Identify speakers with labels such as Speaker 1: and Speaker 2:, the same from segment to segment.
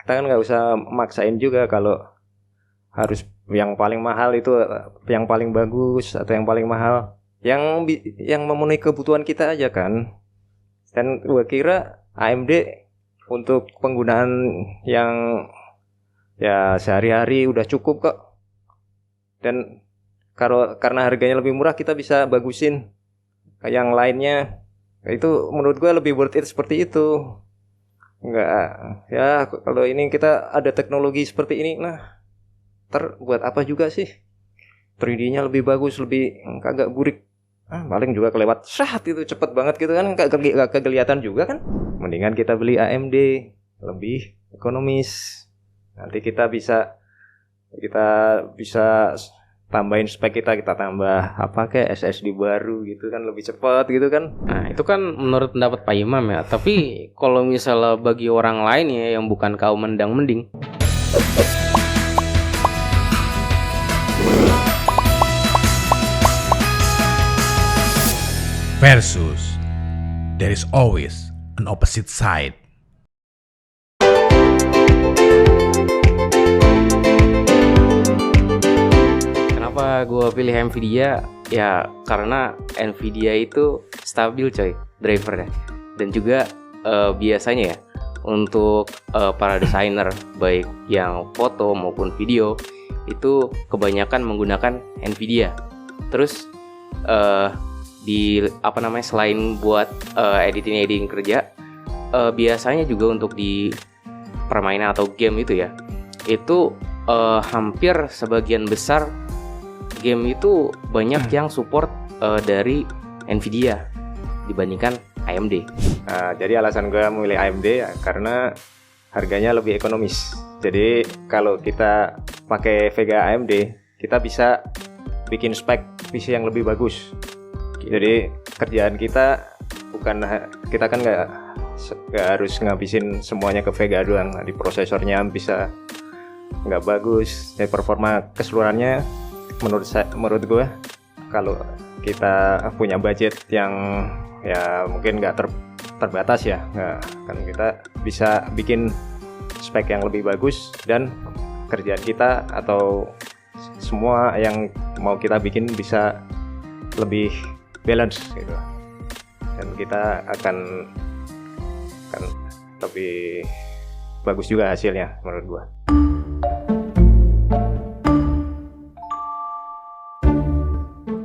Speaker 1: kita kan nggak usah maksain juga kalau harus yang paling mahal itu, yang paling bagus atau yang paling mahal, yang memenuhi kebutuhan kita aja kan. Dan gue kira AMD untuk penggunaan yang ya sehari-hari udah cukup kok. Dan karena harganya lebih murah, kita bisa bagusin yang lainnya. Itu menurut gue lebih worth it seperti itu. Enggak, ya kalau ini kita ada teknologi seperti ini, nah buat apa juga sih? 3D-nya lebih bagus, lebih kagak burik. Paling juga kelewat saat itu cepet banget gitu kan, gak kelihatan juga kan. Mendingan kita beli AMD, lebih ekonomis. Nanti kita bisa tambahin spek, kita tambah apa kayak SSD baru gitu kan, lebih cepat gitu kan.
Speaker 2: Nah itu kan menurut pendapat Pak Imam ya. Tapi kalau misalnya bagi orang lain ya yang bukan kaum mendang-mending,
Speaker 3: versus there is always an opposite side.
Speaker 2: kenapa gue pilih Nvidia? Ya karena Nvidia itu stabil coy drivernya. Dan juga biasanya ya untuk para desainer baik yang foto maupun video itu kebanyakan menggunakan Nvidia. Terus selain buat editing kerja, biasanya juga untuk di permainan atau game itu ya, itu hampir sebagian besar game itu banyak yang support dari Nvidia dibandingkan AMD.
Speaker 1: Jadi alasan gue memilih AMD ya, karena harganya lebih ekonomis. Jadi kalau kita pakai Vega AMD, kita bisa bikin spek PC yang lebih bagus. Jadi kerjaan kita kita kan nggak harus ngabisin semuanya ke Vega doang. Di prosesornya bisa nggak bagus, dan performa keseluruhannya menurut gue kalau kita punya budget yang ya mungkin nggak terbatas ya, kan kita bisa bikin spek yang lebih bagus, dan kerjaan kita atau semua yang mau kita bikin bisa lebih balance gitu, dan kita akan lebih bagus juga hasilnya menurut gua.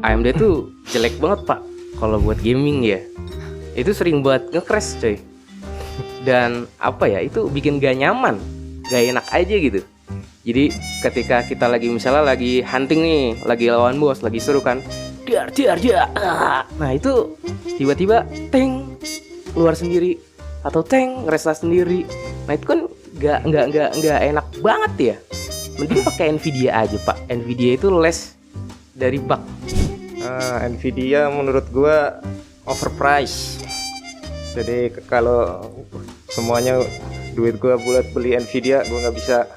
Speaker 2: AMD tuh jelek banget pak kalau buat gaming ya. Itu sering buat nge-crash coy. Dan apa ya, itu bikin gak nyaman, gak enak aja gitu. Jadi ketika kita misalnya lagi hunting nih, lagi lawan bos, lagi seru kan, dar. Nah itu tiba-tiba tank keluar sendiri atau tank restart sendiri. Nah itu kan nggak enak banget ya. Mending pakai Nvidia aja pak. Nvidia itu less dari bug.
Speaker 1: Nvidia menurut gua overpriced. Jadi kalau semuanya duit gua buat beli Nvidia, gua nggak bisa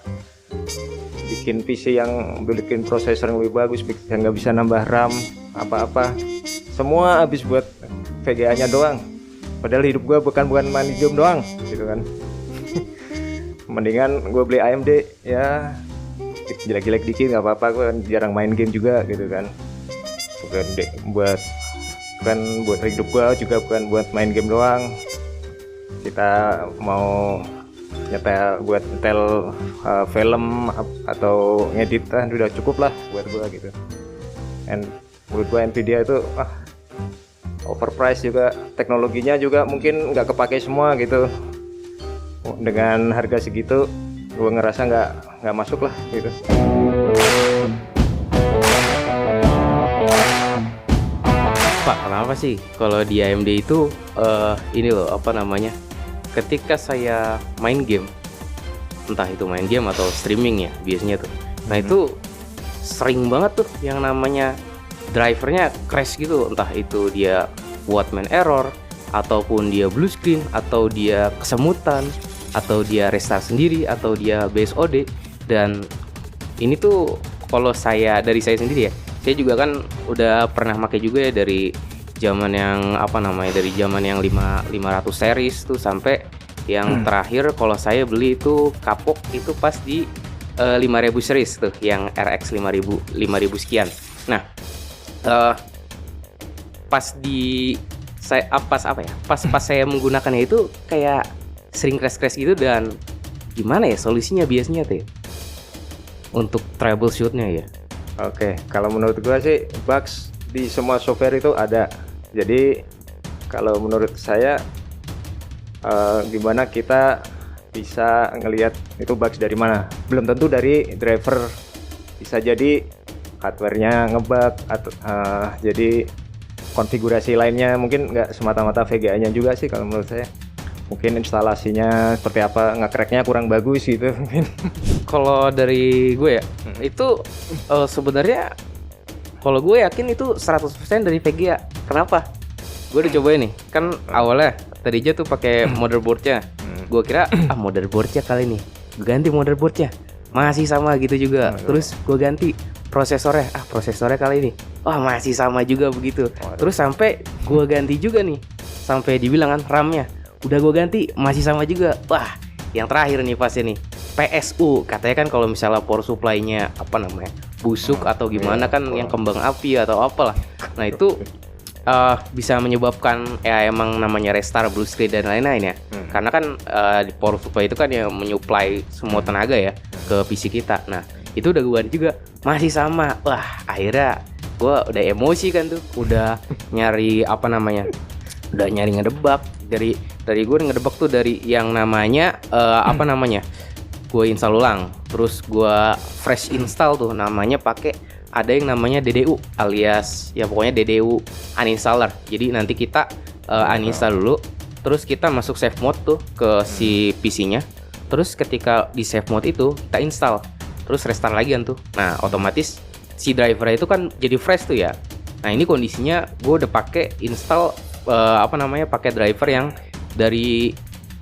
Speaker 1: bikin PC yang bikin prosesor yang lebih bagus, yang nggak bisa nambah RAM apa-apa. Semua habis buat VGA-nya doang. Padahal hidup gua bukan main game doang, gitu kan. Mendingan gua beli AMD ya, jelek-jelek dikit nggak apa-apa, gua jarang main game juga gitu kan. Buat hidup gua juga bukan buat main game doang. Kita mau nyetel film atau ngedit udah cukup lah buat gua gitu. And menurut gua Nvidia itu overpriced juga, teknologinya juga mungkin nggak kepake semua gitu. Dengan harga segitu gua ngerasa nggak masuk lah gitu.
Speaker 2: Pak, kenapa sih kalau di AMD itu ini loh ketika saya main game, entah itu main game atau streaming ya biasanya tuh, nah itu sering banget tuh yang namanya drivernya crash gitu, entah itu dia buat main error, ataupun dia blue screen, atau dia kesemutan, atau dia restart sendiri, atau dia BSOD. Dan ini tuh kalau dari saya sendiri ya, saya juga kan udah pernah pakai juga ya dari zaman yang dari zaman yang 500 series tuh sampai Yang terakhir kalau saya beli itu kapok itu pas di 5000 series tuh, yang RX 5000 sekian. Nah, pas saya menggunakannya itu kayak sering crash gitu, dan gimana ya solusinya biasanya tuh ya, untuk troubleshootnya ya.
Speaker 1: Oke, kalau menurut gua sih bugs di semua software itu ada. Jadi kalau menurut saya gimana kita bisa ngelihat itu bugs dari mana? Belum tentu dari driver, bisa jadi hardware-nya ngebug atau jadi konfigurasi lainnya, mungkin nggak semata-mata VGA-nya juga sih kalau menurut saya. Mungkin instalasinya seperti apa, nge-crack-nya kurang bagus gitu mungkin.
Speaker 2: Kalau dari gue ya, itu sebenarnya kalau gue yakin itu 100% dari VGA. Kenapa? Gue udah cobain nih. Kan awalnya tadinya tuh pakai motherboardnya. Gue kira motherboardnya kali nih. Gue ganti motherboardnya. Masih sama gitu juga. Terus gue ganti prosesornya. Prosesornya kali ini. Masih sama juga begitu. Terus sampai gue ganti juga nih. Sampai dibilang kan RAM-nya udah gue ganti, masih sama juga. Wah, yang terakhir nih pasti nih PSU. Katanya kan kalau misalnya power supply-nya busuk atau gimana kan, yang kembang api atau apalah. Nah itu bisa menyebabkan ya emang namanya restart, blue screen dan lain-lain ya. Karena kan di power supply itu kan yang menyuplai semua tenaga ya ke PC kita. Nah itu udah gue ganti juga, masih sama. Wah, akhirnya gue udah emosi kan tuh, udah nyari udah nyari ngedebak. Dari gue ngedebak tuh dari yang namanya gue install ulang, terus gue fresh install tuh, namanya pakai ada yang namanya DDU, alias ya pokoknya DDU uninstaller. Jadi nanti kita uninstall dulu, terus kita masuk save mode tuh ke si PC-nya. Terus ketika di save mode itu kita install, terus restart lagi kan tuh. Nah otomatis si driver itu kan jadi fresh tuh ya. Nah ini kondisinya gue udah pakai install pakai driver yang dari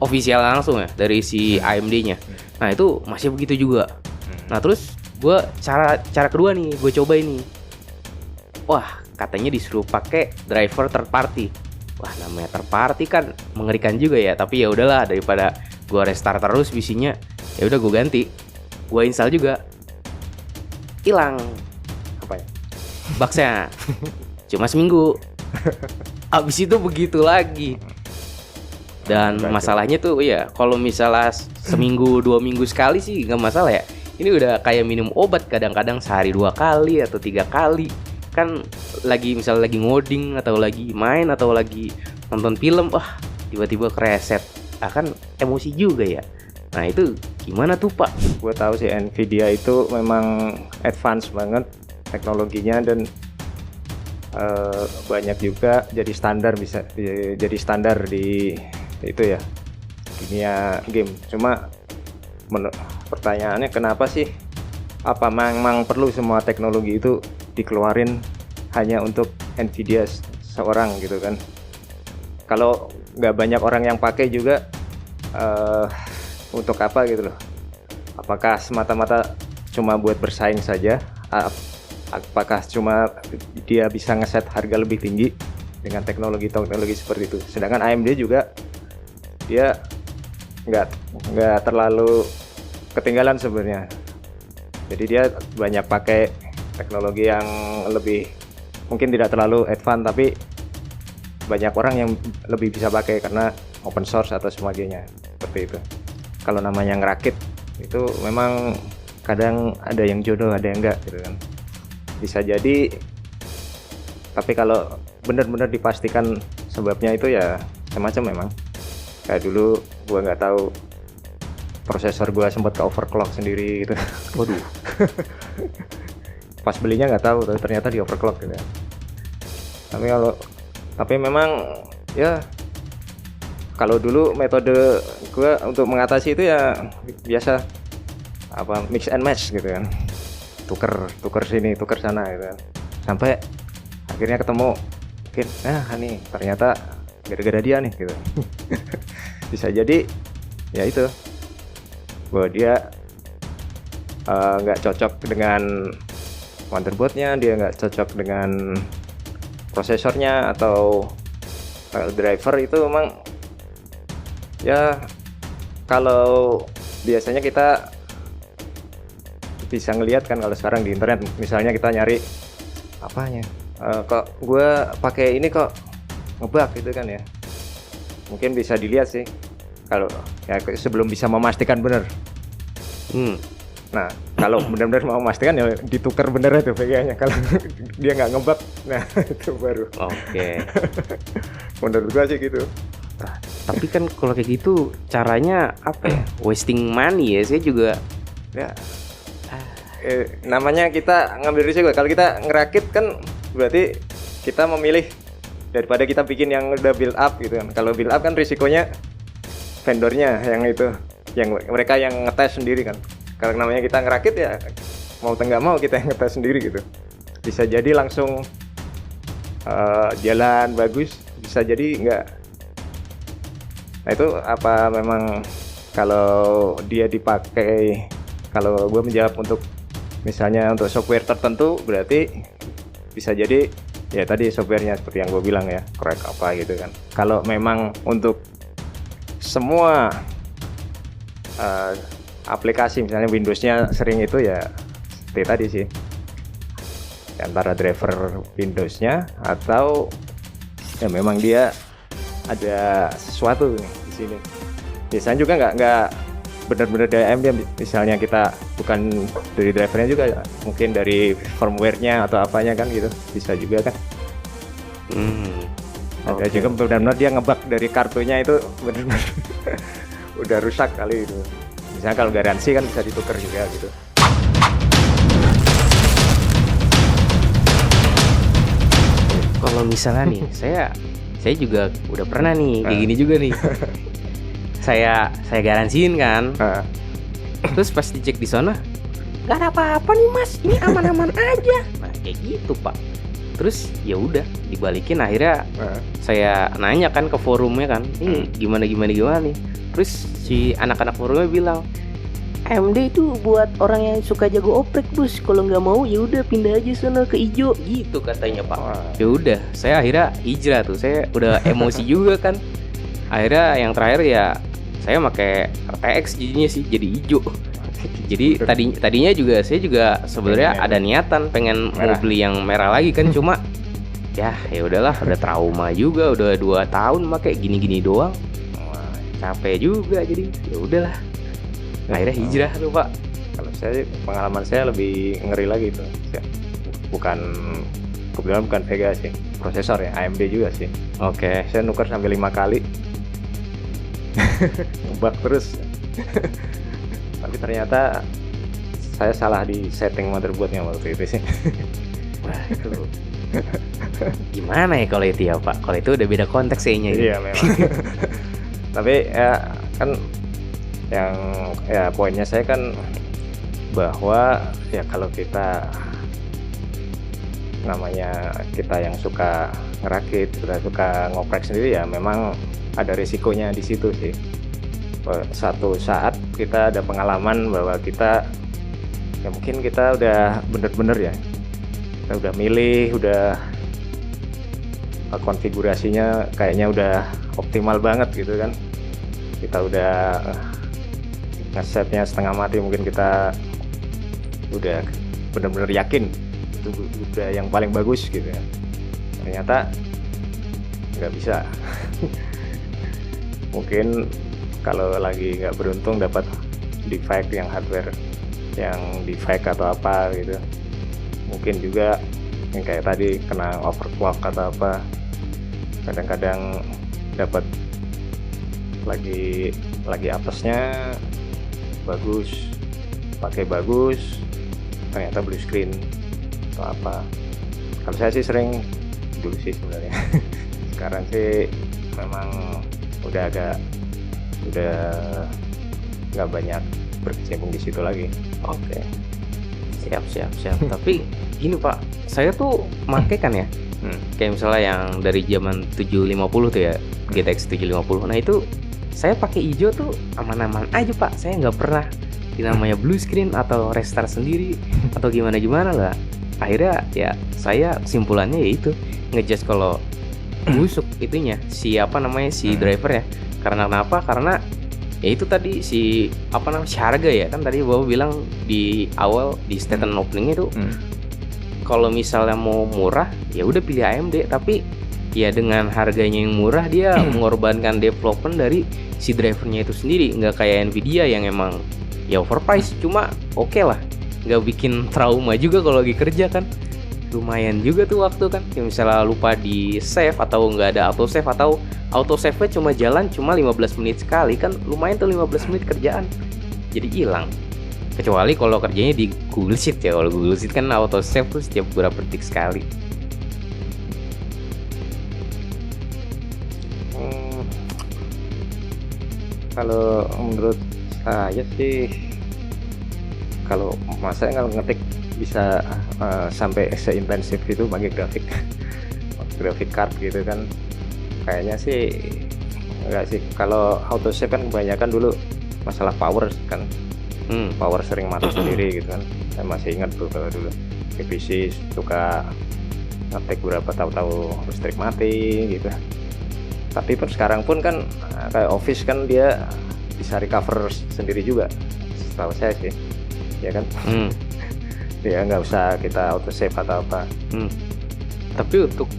Speaker 2: official langsung ya, dari si AMD-nya. Nah itu masih begitu juga. Nah terus gue cara kedua nih gue coba ini. Wah, katanya disuruh pakai driver third party. Wah, namanya third party kan mengerikan juga ya. Tapi ya udahlah, daripada gue restart terus PC-nya, ya udah gue ganti. Gue install juga, hilang bugs-nya. Cuma seminggu. Abis itu begitu lagi. Dan masalahnya tuh ya, kalau misalnya seminggu 2 minggu sekali sih nggak masalah ya. Ini udah kayak minum obat, kadang-kadang sehari 2 kali atau 3 kali. Kan misalnya lagi ngoding atau lagi main atau lagi nonton film, wah tiba-tiba kereset. Kan emosi juga ya. Nah itu gimana tuh Pak?
Speaker 1: Gue tahu sih Nvidia itu memang advance banget teknologinya, dan banyak juga jadi standar, bisa jadi standar di itu ya, dunia game. Cuma pertanyaannya kenapa sih, apa memang perlu semua teknologi itu dikeluarin hanya untuk Nvidia seorang gitu kan? Kalau nggak banyak orang yang pakai juga, untuk apa gitu loh? Apakah semata-mata cuma buat bersaing saja? Apakah cuma dia bisa ngeset harga lebih tinggi dengan teknologi seperti itu? Sedangkan AMD juga dia nggak terlalu ketinggalan sebenarnya. Jadi dia banyak pakai teknologi yang lebih, mungkin tidak terlalu advance, tapi banyak orang yang lebih bisa pakai karena open source atau sebagainya, seperti itu. Kalau namanya ngerakit itu memang kadang ada yang jodoh, ada yang enggak gitu kan. Bisa jadi, tapi kalau benar-benar dipastikan sebabnya itu ya macam-macam memang. Kayak dulu gua nggak tahu, prosesor gua sempat ke overclock sendiri gitu.
Speaker 2: Waduh.
Speaker 1: Pas belinya nggak tahu, tapi ternyata di overclock gitu. Tapi memang ya, kalau dulu metode gua untuk mengatasi itu ya biasa mix and match gitu kan. Tuker sini, tuker sana gitu kan. Sampai akhirnya ketemu, mungkin nih ternyata gara-gara dia nih gitu. Bisa jadi ya itu, bahwa dia nggak cocok dengan motherboardnya, dia nggak cocok dengan prosesornya, atau driver itu memang ya kalau biasanya kita bisa ngelihat kan kalau sekarang di internet, misalnya kita nyari apanya, kok gue pakai ini kok ngebug gitu kan ya, mungkin bisa dilihat sih kalau ya sebelum bisa memastikan benar. Nah kalau benar-benar mau memastikan ya ditukar bener itu VGA-nya. Kalau dia nggak ngebug, nah itu baru.
Speaker 2: Oke.
Speaker 1: Menurut gua sih gitu.
Speaker 2: Tapi kan kalau kayak gitu caranya apa ya? Wasting money ya. Saya juga
Speaker 1: Ya namanya kita ngambil risiko. Kalau kita ngerakit kan berarti kita memilih daripada kita bikin yang udah build up gitu kan. Kalau build up kan risikonya vendornya yang itu, yang mereka yang ngetes sendiri kan. Kalau namanya kita ngerakit ya mau nggak mau kita yang ngetes sendiri gitu. Bisa jadi langsung jalan bagus, bisa jadi enggak. Nah itu apa memang kalau dia dipakai, kalau gue menjawab untuk misalnya untuk software tertentu berarti bisa jadi ya tadi softwarenya seperti yang gue bilang ya, korek apa gitu kan. Kalau memang untuk semua aplikasi misalnya Windows-nya sering itu ya seperti tadi sih, antara driver Windows-nya atau ya memang dia ada sesuatu nih di sini. Biasanya juga nggak benar-benar dari AMD, misalnya kita bukan dari drivernya juga, mungkin dari firmware-nya atau apanya kan gitu, bisa juga kan. Ada juga benar-benar dia ngebug dari kartunya itu benar-benar udah rusak kali itu. Misalnya kalau garansi kan bisa ditukar juga gitu.
Speaker 2: kalau misalnya nih, saya juga udah pernah nih kayak gini juga nih. Saya garansiin kan. Terus pas dicek di sana, nggak ada apa-apa nih mas, ini aman-aman aja. Nah kayak gitu pak. Terus ya udah dibalikin, akhirnya saya nanya kan ke forumnya kan, ini gimana nih. Terus si anak-anak forumnya bilang, AMD itu buat orang yang suka jago oprek bos, kalau nggak mau ya udah pindah aja sana ke ijo gitu katanya pak. Ya udah, saya akhirnya hijrah tuh, saya udah emosi juga kan. Akhirnya yang terakhir ya saya pakai RTX jadinya sih, jadi hijau. Jadi tadinya juga saya juga sebenarnya ada niatan pengen mau beli yang merah lagi kan, cuma ya udahlah, udah trauma juga, udah 2 tahun pakai gini-gini doang. Capek juga, jadi ya udahlah. Akhirnya hijrah tuh pak.
Speaker 1: Kalau saya, pengalaman saya lebih ngeri lagi tuh. Kebetulan bukan Vega sih, prosesor ya, AMD juga sih.
Speaker 2: Oke.
Speaker 1: Saya nuker sampai 5 kali. Ngebug terus. Tapi ternyata saya salah di setting motherboardnya waktu itu sih.
Speaker 2: Wah itu gimana ya kalau itu ya pak? Kalau itu udah beda konteks kayaknya.
Speaker 1: Iya memang. Tapi ya kan yang ya poinnya saya kan bahwa ya kalau kita namanya kita yang suka ngerakit, suka ngoprek sendiri ya memang ada risikonya di situ sih. Satu saat kita ada pengalaman bahwa kita ya mungkin kita udah bener-bener ya, kita udah milih, udah konfigurasinya kayaknya udah optimal banget gitu kan, kita udah ngesetnya setengah mati, mungkin kita udah bener-bener yakin itu udah yang paling bagus gitu ya, ternyata nggak bisa. Mungkin kalau lagi nggak beruntung dapat defect yang hardware yang defect atau apa gitu, mungkin juga yang kayak tadi kena overclock atau apa, kadang-kadang dapat lagi apesnya bagus, pakai bagus, ternyata blue screen atau apa. Kalau saya sih sering dulu sih sebenarnya. Sekarang sih memang udah nggak banyak berkecimpung di situ lagi.
Speaker 2: Oke. Siap. Tapi gini pak, saya tuh make kan ya, kayak misalnya yang dari zaman 750 tuh ya, GTX 750. Nah itu saya pakai hijau tuh aman-aman aja pak. Saya nggak pernah namanya blue screen atau restart sendiri atau gimana lah. Akhirnya ya saya kesimpulannya yaitu ngejudge kalau busuk itunya si driver ya. Karena kenapa? Karena Ya itu tadi si si harga ya kan, tadi Bapak bilang di awal di statement opening itu kalau misalnya mau murah ya udah pilih AMD, tapi ya dengan harganya yang murah dia mengorbankan development dari si drivernya itu sendiri, nggak kayak Nvidia yang emang ya overpriced, cuma oke lah, nggak bikin trauma juga kalau lagi kerja kan. Lumayan juga tuh waktu kan, ya misalnya lupa di save atau nggak ada auto save, atau auto save-nya cuma jalan cuma 15 menit sekali kan, lumayan tuh 15 menit kerjaan jadi hilang. Kecuali kalau kerjanya di Google Sheet ya, kalau Google Sheet kan auto save tuh setiap beberapa detik sekali.
Speaker 1: Kalau menurut saya sih, kalau masa kalau ngetik bisa sampai seintensif itu pakai grafik card gitu kan, kayaknya sih enggak sih. Kalau auto save kan kebanyakan dulu masalah power kan, power sering mati sendiri gitu kan. Saya masih ingat tuh kalau dulu di PC suka ngetik berapa tahu-tahu listrik mati gitu. Tapi pun sekarang pun kan kayak Office kan dia bisa recover sendiri juga, setahu saya sih, ya kan. Ya nggak usah kita auto save atau apa.
Speaker 2: Tapi untuk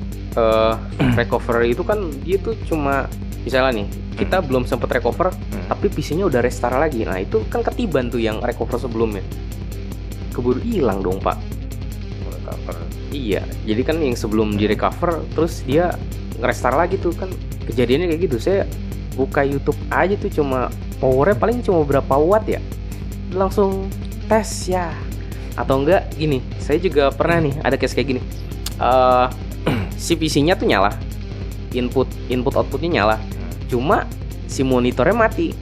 Speaker 2: recover itu kan dia tuh cuma misalnya nih kita belum sempat recover, tapi PC-nya udah restart lagi. Nah itu kan ketiban tuh yang recover sebelumnya, keburu hilang dong Pak.
Speaker 1: Recover.
Speaker 2: Iya, jadi kan yang sebelum di recover terus dia nge-restart lagi tuh kan, kejadiannya kayak gitu. Saya buka YouTube aja tuh cuma powernya paling cuma berapa watt ya, langsung tes ya. Atau enggak gini, saya juga pernah nih ada case kayak gini, si PC-nya tuh nyala, input outputnya nyala, cuma si monitornya mati.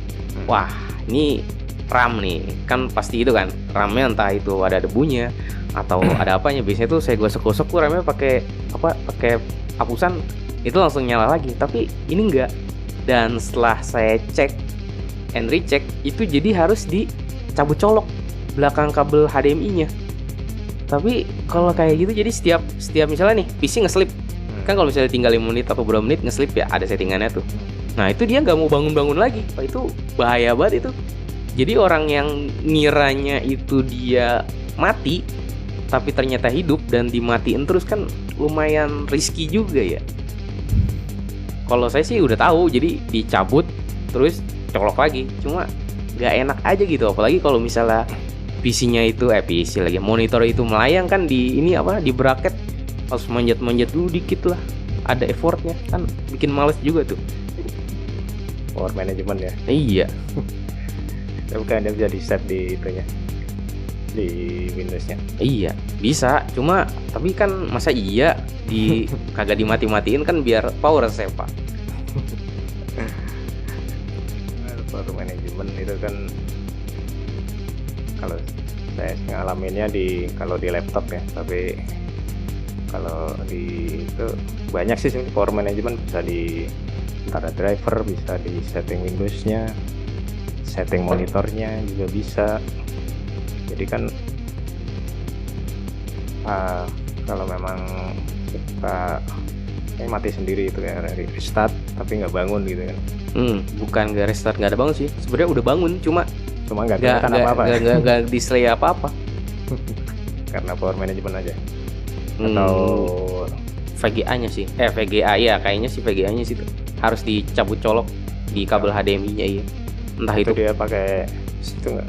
Speaker 2: Wah ini RAM nih kan, pasti itu kan RAM-nya entah itu ada debunya atau ada apanya. Biasanya tuh saya gosok-gosok tuh RAM-nya pakai hapusan, itu langsung nyala lagi. Tapi ini enggak. Dan setelah saya cek and recheck, itu jadi harus dicabut colok belakang kabel HDMI-nya. Tapi kalau kayak gitu jadi setiap misalnya nih PC ngeslip, kan kalau misalnya tinggal 5 menit atau berapa menit ngeslip ya ada settingannya tuh. Nah itu dia nggak mau bangun lagi. Wah, itu bahaya banget itu. Jadi orang yang ngiranya itu dia mati tapi ternyata hidup dan dimatiin terus kan lumayan risky juga ya. Kalau saya sih udah tahu, jadi dicabut terus colok lagi. Cuma nggak enak aja gitu, apalagi kalau misalnya PC-nya itu PC lagi, monitor itu melayang kan di bracket, harus manjat dulu dikit lah, ada effortnya kan, bikin males juga tuh.
Speaker 1: Power management ya.
Speaker 2: Iya.
Speaker 1: Bukan dia bisa di set di itunya, di Windows-nya.
Speaker 2: Iya bisa, cuma tapi kan masa iya kagak dimati-matiin kan biar power save Pak.
Speaker 1: Power management itu kan kalau saya ngalaminnya kalau di laptop ya, tapi kalau di itu banyak sih power management, bisa di antara driver, bisa di setting Windows-nya, setting monitornya juga bisa. Jadi kan kalau memang suka mati sendiri itu ya, restart tapi nggak bangun gitu kan.
Speaker 2: Bukan nggak restart, nggak ada bangun sih, sebenarnya udah bangun, cuma
Speaker 1: nggak kelihatan apa-apa.
Speaker 2: Nggak display apa-apa.
Speaker 1: Karena power management aja. Atau
Speaker 2: VGA-nya sih. VGA ya, kayaknya sih VGA-nya sih tuh harus dicabut colok di kabel HDMI-nya ya. Entah itu
Speaker 1: dia pakai itu nggak?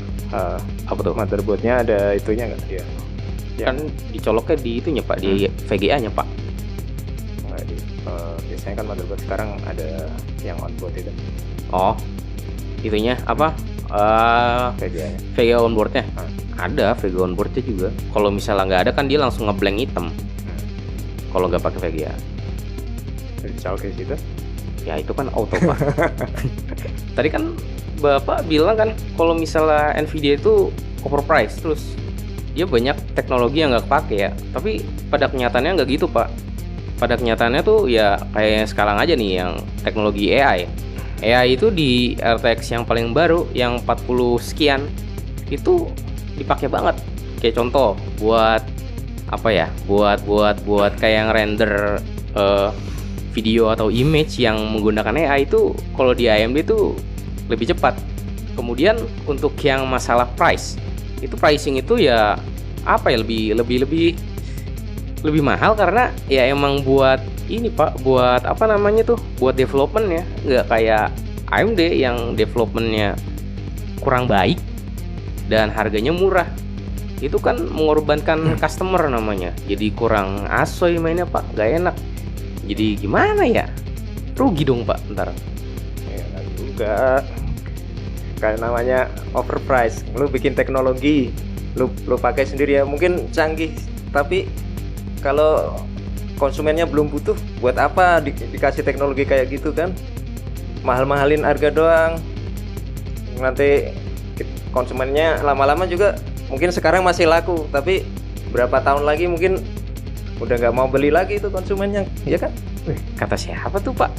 Speaker 2: Apa tuh?
Speaker 1: Motherboard-nya ada itunya nggak dia?
Speaker 2: Kan dicoloknya di itunya Pak, di VGA-nya Pak.
Speaker 1: Biasanya kan motherboard sekarang ada yang onboard itu.
Speaker 2: Oh, itunya apa?
Speaker 1: VGA-nya.
Speaker 2: VGA onboardnya ada, VGA onboardnya juga. Kalau misalnya nggak ada kan dia langsung ngeblank hitam. Kalau nggak pakai VGA.
Speaker 1: Jadi colok di situ?
Speaker 2: Ya itu kan auto Pak. Tadi kan Bapak bilang kan kalau misalnya Nvidia itu overpriced, terus dia banyak teknologi yang nggak kepake ya. Tapi pada kenyataannya nggak gitu Pak. Pada kenyataannya tuh ya kayak sekarang aja nih yang teknologi AI. AI itu di RTX yang paling baru yang 40 sekian itu dipakai banget. Kayak contoh buat apa ya? Buat kayak render video atau image yang menggunakan AI itu kalau di AMD itu lebih cepat. Kemudian untuk yang masalah price, itu pricing itu ya apa ya, lebih mahal karena ya emang buat ini Pak, buat apa namanya tuh, buat development ya, nggak kayak AMD yang developmentnya kurang baik dan harganya murah. Itu kan mengorbankan customer namanya, jadi kurang asoy mainnya Pak, nggak enak. Jadi gimana ya, rugi dong Pak ntar.
Speaker 1: Ya nggak juga, kayak namanya overprice. Lu bikin teknologi, lu pakai sendiri ya mungkin canggih, tapi kalau konsumennya belum butuh, buat apa dikasih teknologi kayak gitu kan? Mahal-mahalin harga doang. Nanti konsumennya lama-lama juga mungkin sekarang masih laku, tapi berapa tahun lagi mungkin udah nggak mau beli lagi itu konsumennya, ya kan?
Speaker 2: Kata siapa tuh Pak?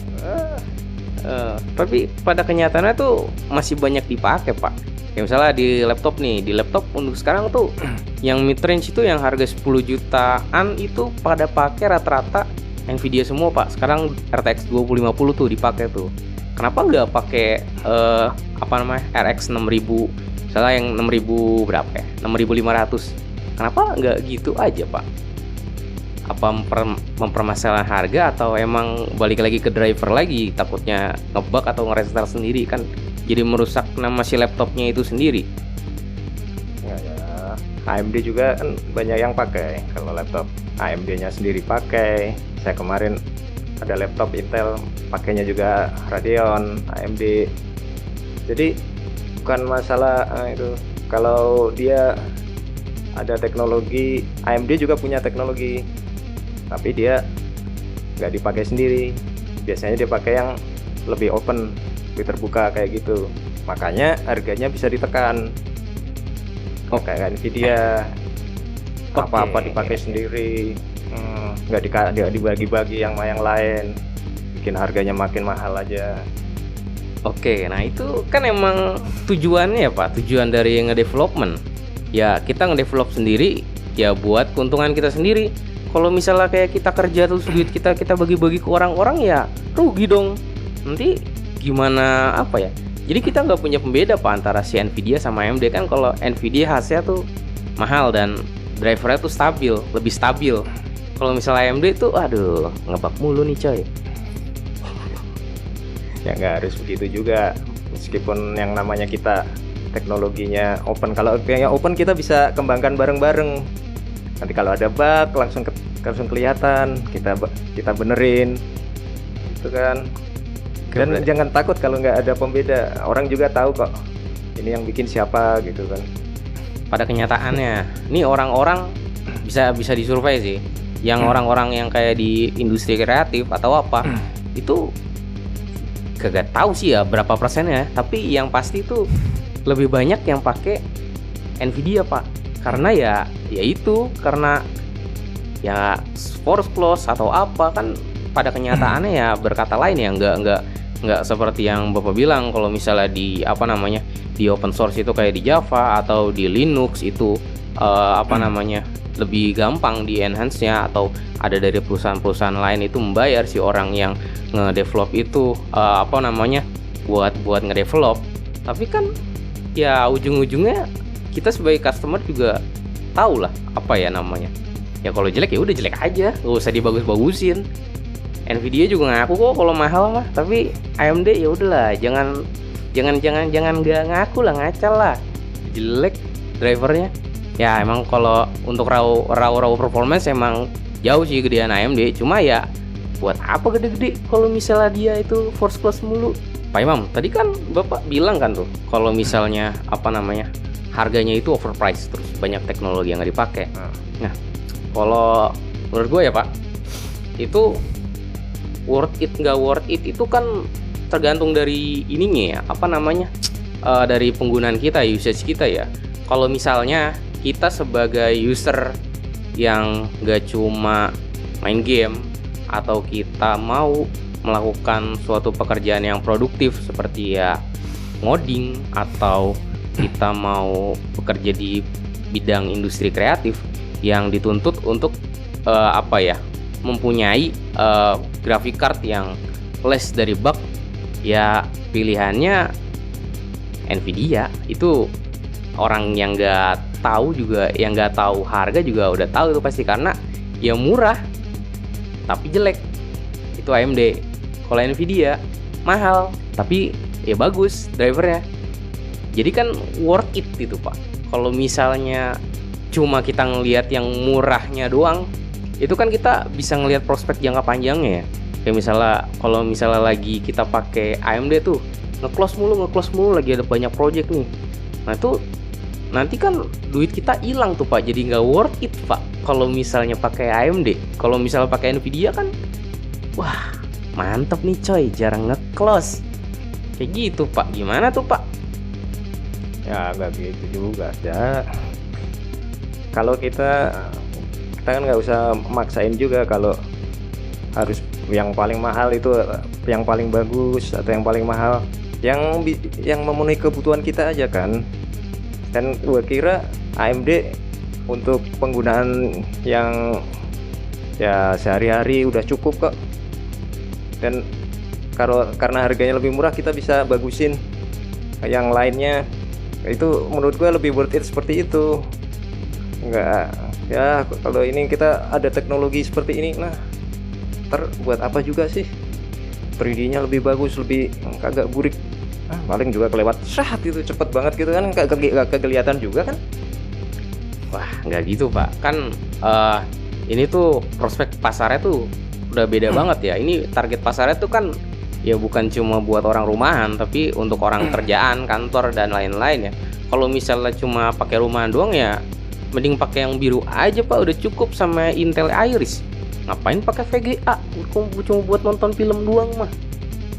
Speaker 2: Tapi pada kenyataannya tuh masih banyak dipakai Pak. Ya misalnya di laptop nih, di laptop untuk sekarang tuh yang mid range itu yang harga 10 jutaan itu pada pakai rata-rata Nvidia semua Pak. Sekarang RTX 2050 tuh dipakai tuh. Kenapa nggak pakai apa namanya, RX 6000? Misalnya yang 6000 berapa ya? 6500. Kenapa nggak gitu aja Pak? Apa mempermasalahkan harga atau emang balik lagi ke driver lagi, takutnya ngebug atau nge-restart sendiri kan, jadi merusak nama si laptopnya itu sendiri.
Speaker 1: Ya, AMD juga kan banyak yang pakai. Kalau laptop AMD-nya sendiri pakai. Saya kemarin ada laptop Intel, pakainya juga Radeon AMD. Jadi bukan masalah itu. Kalau dia ada teknologi, AMD juga punya teknologi, tapi dia nggak dipakai sendiri. Biasanya dia pakai yang lebih open, lebih terbuka kayak gitu. Makanya harganya bisa ditekan. Kayak Nvidia, apa-apa dipakai sendiri, nggak dibagi-bagi yang lain, bikin harganya makin mahal aja.
Speaker 2: Oke, nah itu kan emang tujuannya ya Pak, tujuan dari ngedevelopment. Ya kita ngedevelop sendiri, ya buat keuntungan kita sendiri. Kalau misalnya kayak kita kerja terus duit kita bagi-bagi ke orang-orang, ya rugi dong. Nanti gimana apa ya? Jadi kita nggak punya pembeda Pak antara si Nvidia sama AMD kan. Kalau Nvidia khasnya tuh mahal dan drivernya tuh stabil, lebih stabil. Kalau misalnya AMD tuh aduh ngebug mulu nih coy.
Speaker 1: Ya nggak harus begitu juga, meskipun yang namanya kita teknologinya open. Kalau yang open kita bisa kembangkan bareng-bareng. Nanti kalau ada bug langsung kelihatan, kita benerin gitu kan. Dan jangan takut kalau nggak ada pembeda, orang juga tahu kok ini yang bikin siapa gitu kan.
Speaker 2: Pada kenyataannya nih orang-orang bisa disurvei sih, yang orang-orang yang kayak di industri kreatif atau apa itu kagak tahu sih ya berapa persennya, tapi yang pasti tuh lebih banyak yang pakai Nvidia Pak. Karena ya itu karena ya force close atau apa kan, pada kenyataannya ya berkata lain ya, nggak seperti yang Bapak bilang. Kalau misalnya di apa namanya, di open source itu kayak di Java atau di Linux itu apa namanya, lebih gampang di enhance-nya, atau ada dari perusahaan-perusahaan lain itu membayar si orang yang ngedevelop itu apa namanya buat ngedevelop. Tapi kan ya ujung-ujungnya kita sebagai customer juga tahu lah apa ya namanya. Ya kalau jelek ya udah jelek aja, gak usah dibagus-bagusin. Nvidia juga ngaku kok kalau mahal mah, tapi AMD ya udahlah, jangan nggak ngaku lah, ngacal lah, jelek drivernya. Ya emang kalau untuk raw performance emang jauh sih gedean AMD, cuma ya buat apa gede-gede kalau misalnya dia itu force close mulu. Pak Imam, tadi kan Bapak bilang kan tuh kalau misalnya apa namanya, harganya itu overpriced, terus banyak teknologi yang nggak dipakai. Nah, kalau menurut gue ya Pak, itu worth it nggak worth it itu kan tergantung dari ininya ya, apa namanya, dari penggunaan kita, usage kita ya. Kalau misalnya kita sebagai user yang nggak cuma main game, atau kita mau melakukan suatu pekerjaan yang produktif seperti ya ngoding, atau kita mau bekerja di bidang industri kreatif yang dituntut untuk apa ya, mempunyai graphic card yang less dari bug, ya pilihannya Nvidia itu orang yang nggak tahu juga, yang nggak tahu harga juga udah tahu itu pasti, karena ya murah tapi jelek itu AMD. Kalau Nvidia mahal tapi ya bagus drivernya, jadi kan worth it gitu Pak. Kalau misalnya cuma kita ngelihat yang murahnya doang, itu kan kita bisa ngelihat prospek jangka panjangnya ya. Kayak misalnya kalau misalnya lagi kita pakai AMD tuh nge-close mulu lagi ada banyak project nih. Nah itu nanti kan duit kita hilang tuh Pak, jadi nggak worth it Pak kalau misalnya pakai AMD. Kalau misalnya pakai Nvidia kan wah mantep nih coy, jarang nge-close kayak gitu Pak. Gimana tuh Pak?
Speaker 1: Ya nggak gitu juga ya. Kalau kita kan nggak usah maksain juga kalau harus yang paling mahal itu yang paling bagus atau yang paling mahal, yang memenuhi kebutuhan kita aja kan. Dan gue kira AMD untuk penggunaan yang ya sehari-hari udah cukup kok. Dan karena harganya lebih murah, kita bisa bagusin yang lainnya. Itu menurut gue lebih worth it seperti itu. Enggak ya, kalau ini kita ada teknologi seperti ini, nah buat apa juga sih? 3D-nya lebih bagus, lebih kagak burik. Paling juga kelewat saat itu cepet banget gitu kan, gak kelihatan juga kan.
Speaker 2: Wah nggak gitu Pak, kan ini tuh prospek pasarnya tuh udah beda banget ya. Ini target pasarnya tuh kan ya bukan cuma buat orang rumahan, tapi untuk orang kerjaan, kantor dan lain-lain ya. Kalau misalnya cuma pakai rumahan doang ya mending pakai yang biru aja Pak, udah cukup sama Intel Iris. Ngapain pakai VGA cuma buat nonton film doang mah?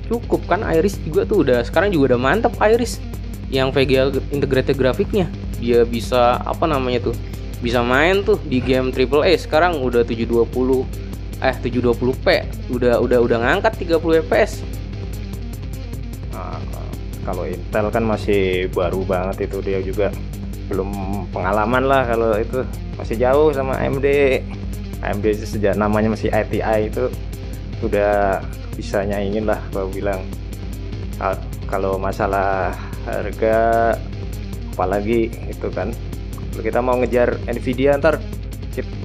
Speaker 2: Cukup kan Iris juga tuh sekarang juga udah mantap Iris. Yang VGA integrated grafiknya, dia bisa apa namanya tuh, bisa main tuh di game AAA. Sekarang udah 720p, udah ngangkat 30 fps.
Speaker 1: Nah, kalau Intel kan masih baru banget itu, dia juga belum pengalaman lah. Kalau itu masih jauh sama AMD. AMD sejak namanya masih ATI itu udah bisa nyaingin lah, gua bilang. Kalau masalah harga apalagi itu kan, kalau kita mau ngejar Nvidia ntar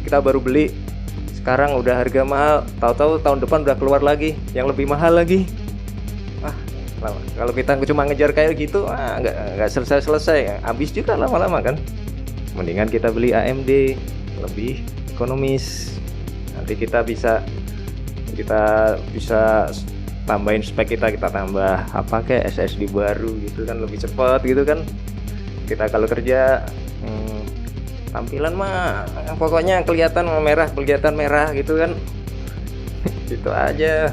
Speaker 1: kita baru beli sekarang udah harga mahal, tahu-tahu tahun depan udah keluar lagi yang lebih mahal lagi. Kalau kita cuma ngejar kayak gitu nggak selesai, habis juga lama-lama kan. Mendingan kita beli AMD, lebih ekonomis. Nanti kita bisa tambahin spek, kita tambah apa kayak SSD baru gitu kan, lebih cepat gitu kan. Kita kalau kerja tampilan mah pokoknya kelihatan merah gitu kan. Itu aja,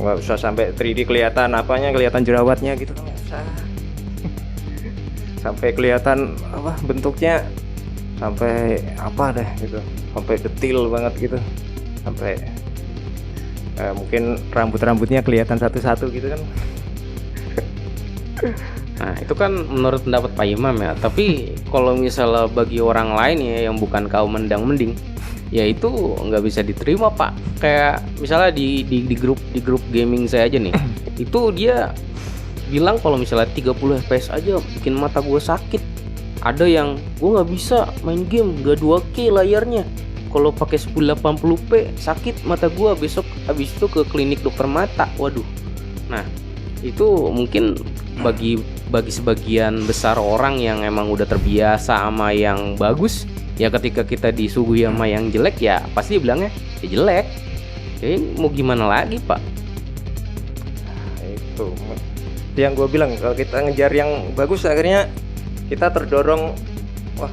Speaker 1: nggak usah sampai 3D kelihatan kelihatan jerawatnya gitu kan, nggak usah. Sampai kelihatan apa bentuknya, sampai apa deh gitu, sampai detail banget gitu, sampai mungkin rambutnya kelihatan satu-satu gitu kan.
Speaker 2: Nah itu kan menurut pendapat Pak Imam ya. Tapi kalau misalnya bagi orang lain ya yang bukan kaum mendang-mending, ya itu nggak bisa diterima Pak. Kayak misalnya di grup gaming saya aja nih, itu dia bilang kalau misalnya 30 fps aja bikin mata gue sakit. Ada yang gue nggak bisa main game nggak 2K layarnya, kalau pakai 1080p sakit mata gue, besok habis itu ke klinik dokter mata. Waduh. Nah itu mungkin bagi sebagian besar orang yang emang udah terbiasa sama yang bagus, ya ketika kita disuguhi sama yang jelek ya pasti bilangnya ya jelek. Jadi mau gimana lagi Pak?
Speaker 1: Itu yang gue bilang, kalau kita ngejar yang bagus akhirnya kita terdorong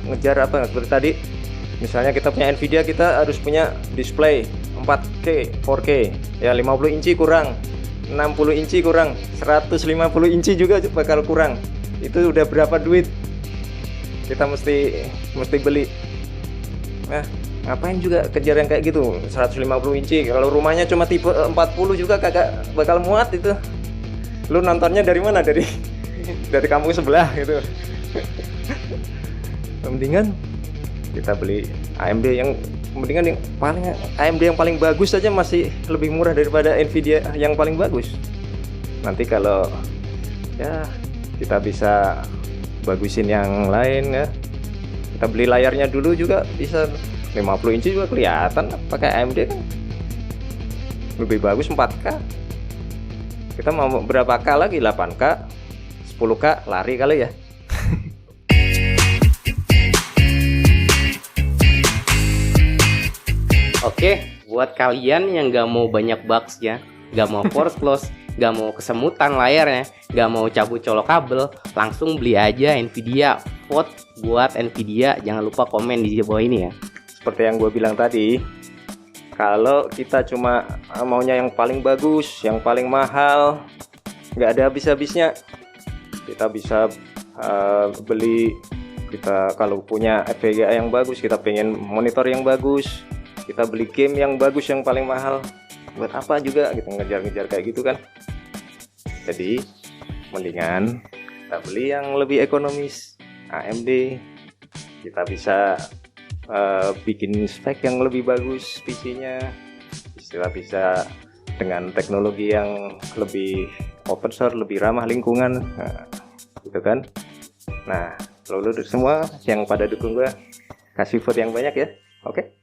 Speaker 1: ngejar apa seperti tadi. Misalnya kita punya Nvidia, kita harus punya display 4K, 4K, ya 50 inci kurang, 60 inci kurang, 150 inci juga bakal kurang. Itu udah berapa duit kita mesti beli. Nah, ngapain juga kejar yang kayak gitu, 150 inci. Kalau rumahnya cuma tipe 40 juga kagak bakal muat itu. Lu nontonnya dari mana? Dari kampung sebelah gitu. Mendingan kita beli AMD yang AMD yang paling bagus saja masih lebih murah daripada Nvidia yang paling bagus. Nanti kalau ya kita bisa bagusin yang lain ya. Kita beli layarnya dulu juga bisa 50 inci juga kelihatan pakai AMD kan. Lebih bagus 4K. Kita mau berapa K lagi? 8K, 10K lari kali ya.
Speaker 2: Oke, buat kalian yang gak mau banyak bugs ya, gak mau force close, gak mau kesemutan layarnya, gak mau cabut colok kabel, langsung beli aja Nvidia. Vote buat Nvidia, jangan lupa komen di bawah ini ya.
Speaker 1: Seperti yang gue bilang tadi, kalau kita cuma maunya yang paling bagus, yang paling mahal, nggak ada habis-habisnya, kita bisa beli. Kita kalau punya VGA yang bagus, kita pengen monitor yang bagus, kita beli game yang bagus yang paling mahal. Buat apa juga kita ngejar-ngejar kayak gitu kan. Jadi mendingan kita beli yang lebih ekonomis, AMD. Kita bisa bikin spek yang lebih bagus PC-nya, bisa dengan teknologi yang lebih open source, lebih ramah lingkungan, nah, gitu kan. Nah, lo semua yang pada dukung gue, kasih vote yang banyak ya, oke?